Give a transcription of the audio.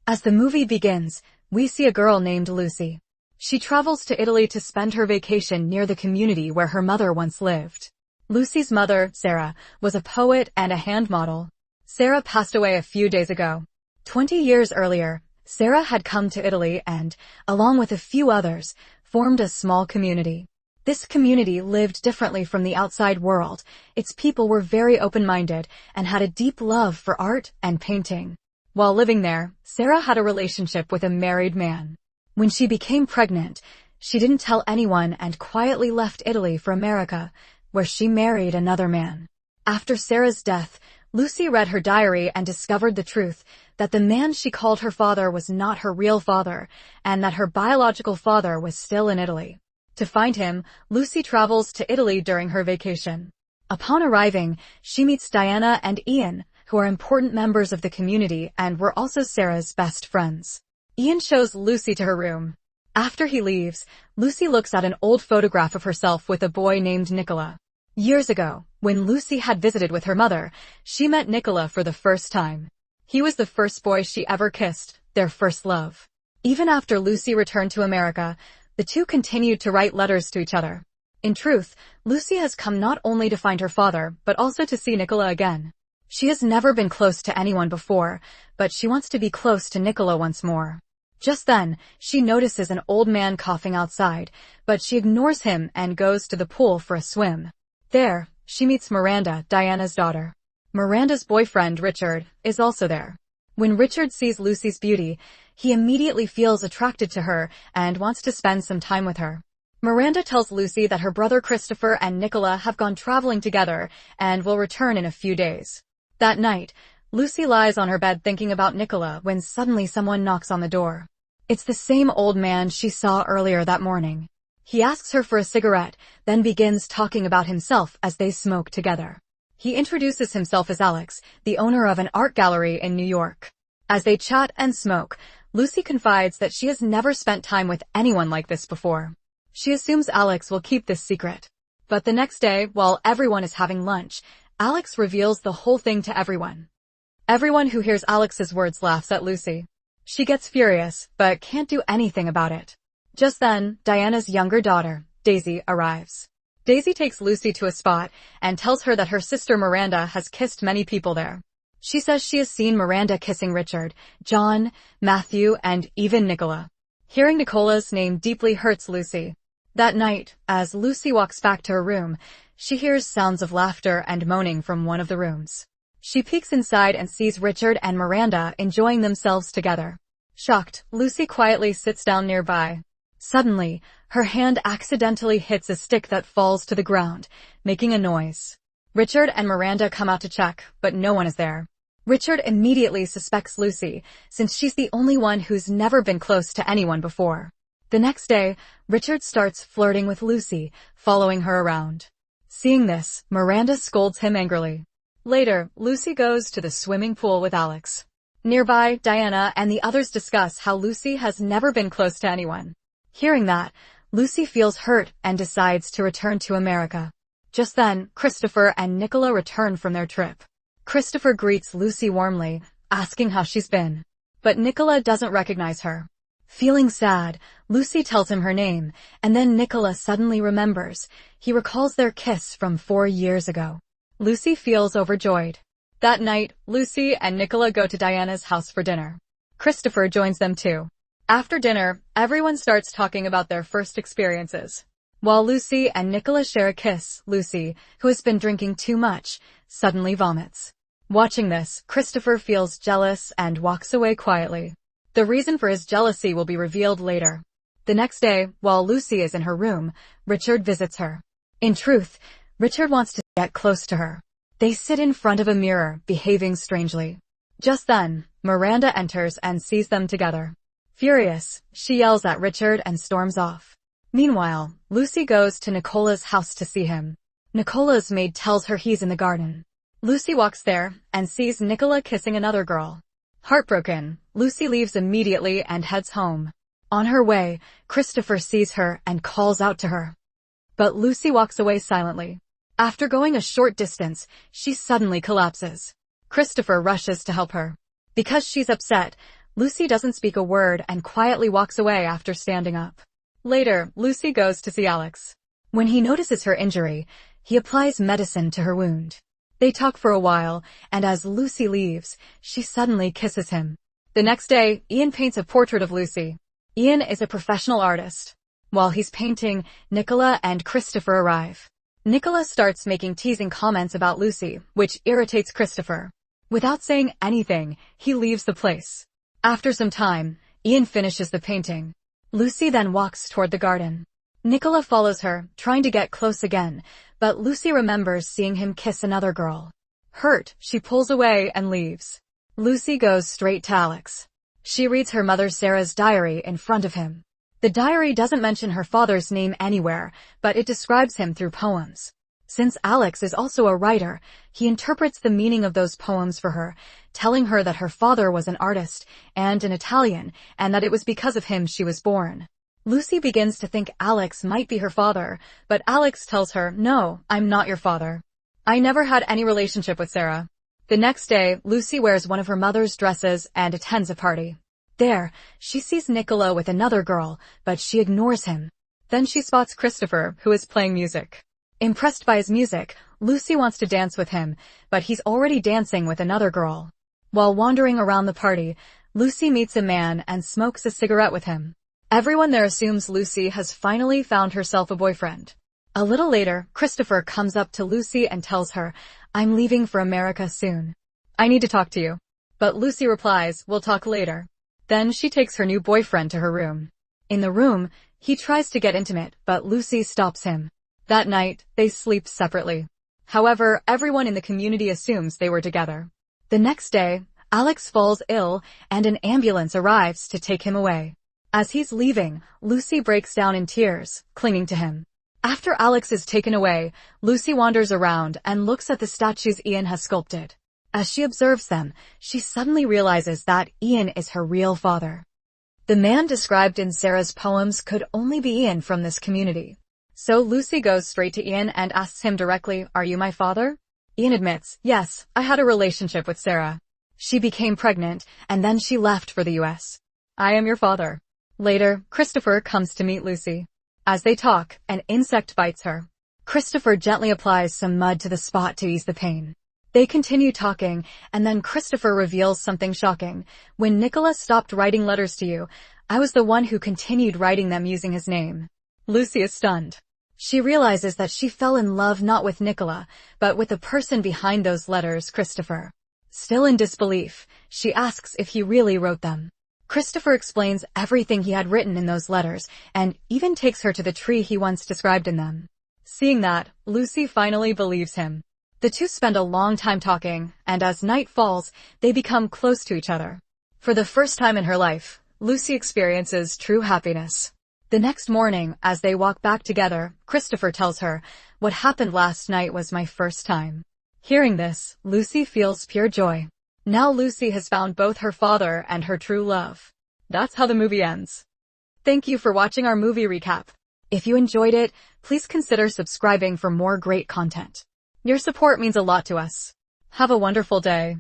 As the movie begins, we see a girl named Lucy. She travels to Italy to spend her vacation near the community where her mother once lived. Lucy's mother, Sarah, was a poet and a hand model. Sarah passed away a few days ago. 20 years earlier, Sarah had come to Italy and, along with a few others, formed a small community. This community lived differently from the outside world. Its people were very open-minded and had a deep love for art and painting. While living there, Sarah had a relationship with a married man. When she became pregnant, she didn't tell anyone and quietly left Italy for America, where she married another man. After Sarah's death, Lucy read her diary and discovered the truth, that the man she called her father was not her real father, and that her biological father was still in Italy. To find him, Lucy travels to Italy during her vacation. Upon arriving, she meets Diana and Ian, who are important members of the community and were also Sarah's best friends. Ian shows Lucy to her room. After he leaves, Lucy looks at an old photograph of herself with a boy named Nicola. Years ago, when Lucy had visited with her mother, she met Nicola for the first time. He was the first boy she ever kissed, their first love. Even after Lucy returned to America, the two continued to write letters to each other. In truth, Lucy has come not only to find her father, but also to see Nicola again. She has never been close to anyone before, but she wants to be close to Nicola once more. Just then, she notices an old man coughing outside, but she ignores him and goes to the pool for a swim. There, she meets Miranda, Diana's daughter. Miranda's boyfriend, Richard, is also there. When Richard sees Lucy's beauty, he immediately feels attracted to her and wants to spend some time with her. Miranda tells Lucy that her brother Christopher and Nicola have gone traveling together and will return in a few days. That night, Lucy lies on her bed thinking about Nicola when suddenly someone knocks on the door. It's the same old man she saw earlier that morning. He asks her for a cigarette, then begins talking about himself as they smoke together. He introduces himself as Alex, the owner of an art gallery in New York. As they chat and smoke, Lucy confides that she has never spent time with anyone like this before. She assumes Alex will keep this secret. But the next day, while everyone is having lunch, Alex reveals the whole thing to everyone. Everyone who hears Alex's words laughs at Lucy. She gets furious, but can't do anything about it. Just then, Diana's younger daughter, Daisy, arrives. Daisy takes Lucy to a spot and tells her that her sister Miranda has kissed many people there. She says she has seen Miranda kissing Richard, John, Matthew, and even Nicola. Hearing Nicola's name deeply hurts Lucy. That night, as Lucy walks back to her room, she hears sounds of laughter and moaning from one of the rooms. She peeks inside and sees Richard and Miranda enjoying themselves together. Shocked, Lucy quietly sits down nearby. Suddenly, her hand accidentally hits a stick that falls to the ground, making a noise. Richard and Miranda come out to check, but no one is there. Richard immediately suspects Lucy, since she's the only one who's never been close to anyone before. The next day, Richard starts flirting with Lucy, following her around. Seeing this, Miranda scolds him angrily. Later, Lucy goes to the swimming pool with Alex. Nearby, Diana and the others discuss how Lucy has never been close to anyone. Hearing that, Lucy feels hurt and decides to return to America. Just then, Christopher and Nicola return from their trip. Christopher greets Lucy warmly, asking how she's been. But Nicola doesn't recognize her. Feeling sad, Lucy tells him her name, and then Nicola suddenly remembers. He recalls their kiss from 4 years ago. Lucy feels overjoyed. That night, Lucy and Nicola go to Diana's house for dinner. Christopher joins them too. After dinner, everyone starts talking about their first experiences. While Lucy and Nicola share a kiss, Lucy, who has been drinking too much, suddenly vomits. Watching this, Christopher feels jealous and walks away quietly. The reason for his jealousy will be revealed later. The next day, while Lucy is in her room, Richard visits her. In truth, Richard wants to get close to her. They sit in front of a mirror, behaving strangely. Just then, Miranda enters and sees them together. Furious, she yells at Richard and storms off. Meanwhile, Lucy goes to Nicola's house to see him. Nicola's maid tells her he's in the garden. Lucy walks there and sees Nicola kissing another girl. Heartbroken, Lucy leaves immediately and heads home. On her way, Christopher sees her and calls out to her. But Lucy walks away silently. After going a short distance, she suddenly collapses. Christopher rushes to help her. Because she's upset, Lucy doesn't speak a word and quietly walks away after standing up. Later, Lucy goes to see Alex. When he notices her injury, he applies medicine to her wound. They talk for a while, and as Lucy leaves, she suddenly kisses him. The next day, Ian paints a portrait of Lucy. Ian is a professional artist. While he's painting, Nicola and Christopher arrive. Nicola starts making teasing comments about Lucy, which irritates Christopher. Without saying anything, he leaves the place. After some time, Ian finishes the painting. Lucy then walks toward the garden. Nicola follows her, trying to get close again, but Lucy remembers seeing him kiss another girl. Hurt, she pulls away and leaves. Lucy goes straight to Alex. She reads her mother Sarah's diary in front of him. The diary doesn't mention her father's name anywhere, but it describes him through poems. Since Alex is also a writer, he interprets the meaning of those poems for her, telling her that her father was an artist and an Italian, and that it was because of him she was born. Lucy begins to think Alex might be her father, but Alex tells her, "No, I'm not your father. I never had any relationship with Sarah." The next day, Lucy wears one of her mother's dresses and attends a party. There, she sees Nicola with another girl, but she ignores him. Then she spots Christopher, who is playing music. Impressed by his music, Lucy wants to dance with him, but he's already dancing with another girl. While wandering around the party, Lucy meets a man and smokes a cigarette with him. Everyone there assumes Lucy has finally found herself a boyfriend. A little later, Christopher comes up to Lucy and tells her, "I'm leaving for America soon. I need to talk to you." But Lucy replies, "We'll talk later." Then she takes her new boyfriend to her room. In the room, he tries to get intimate, but Lucy stops him. That night, they sleep separately. However, everyone in the community assumes they were together. The next day, Alex falls ill, and an ambulance arrives to take him away. As he's leaving, Lucy breaks down in tears, clinging to him. After Alex is taken away, Lucy wanders around and looks at the statues Ian has sculpted. As she observes them, she suddenly realizes that Ian is her real father. The man described in Sarah's poems could only be Ian from this community. So Lucy goes straight to Ian and asks him directly, "Are you my father?" Ian admits, "Yes, I had a relationship with Sarah. She became pregnant, and then she left for the US. I am your father." Later, Christopher comes to meet Lucy. As they talk, an insect bites her. Christopher gently applies some mud to the spot to ease the pain. They continue talking, and then Christopher reveals something shocking. "When Nicola stopped writing letters to you, I was the one who continued writing them using his name." Lucy is stunned. She realizes that she fell in love not with Nicola, but with the person behind those letters, Christopher. Still in disbelief, she asks if he really wrote them. Christopher explains everything he had written in those letters, and even takes her to the tree he once described in them. Seeing that, Lucy finally believes him. The two spend a long time talking, and as night falls, they become close to each other. For the first time in her life, Lucy experiences true happiness. The next morning, as they walk back together, Christopher tells her, "What happened last night was my first time." Hearing this, Lucy feels pure joy. Now Lucy has found both her father and her true love. That's how the movie ends. Thank you for watching our movie recap. If you enjoyed it, please consider subscribing for more great content. Your support means a lot to us. Have a wonderful day.